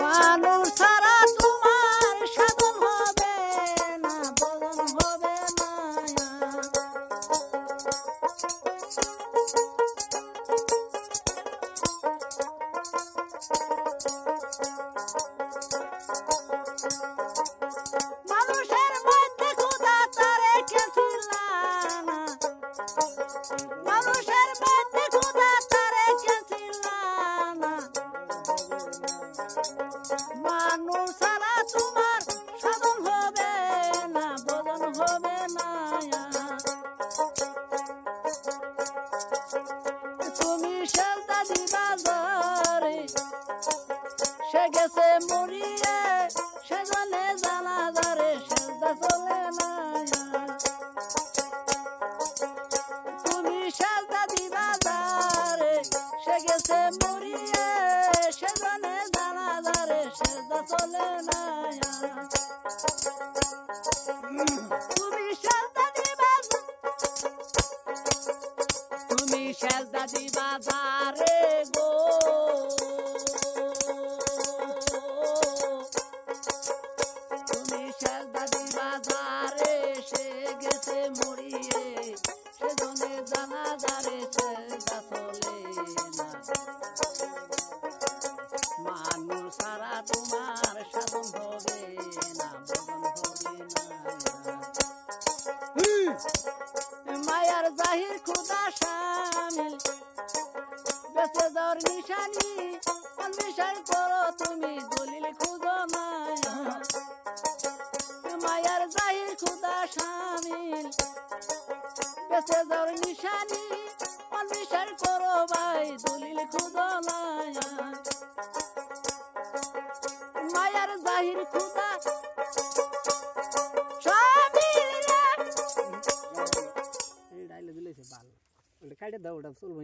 মানুষ ছাড়া তোমার সাধন হবে না, বদন হবে না। মানুষের মধ্যে খোদা তার রেখেছিল না, মানুষের মধ্যে খোদা তার রেখেছিল না। মানুষ ছাড়া তোমার সাধন হবে না, বদন হবে না। তুমি সেজদা দিবা যারে সে গেছে মরিয়ে, সেজনে জানাজারে সেজদা চলে না। তুমি সেজদা দিবা যারে সে গেছে মরিয়ে, সেজনে জানাজারে সেজদা চলে না। তুমি সেজদা দিবা, তুমি সেজদা দিবা যারে গো, তুমি সেজদা দিবা যারে সে গেছে মরিয়ে, সেজনে জানাজারে সেজদা চলে না। মানুষ ছাড়া তোমার সাধন হবে না, বদন হবে না। মায়ার জাহির খুদা শামিল বেঁচে যাওয়ার নিশানি, অন্বেষণ করো তুমি দলিল খুঁজো না। মায়ার জাহির খুদা শামিল বেঁচে যাওয়ার নিশানি, অন্বেষণ করো ভাই দলিল খুঁজো না। মায়ার জাহির খুদা শামিল রে, এই ডাইলে দিলেছে বাল, ওটা কাটে দাও, ওটা চলবে।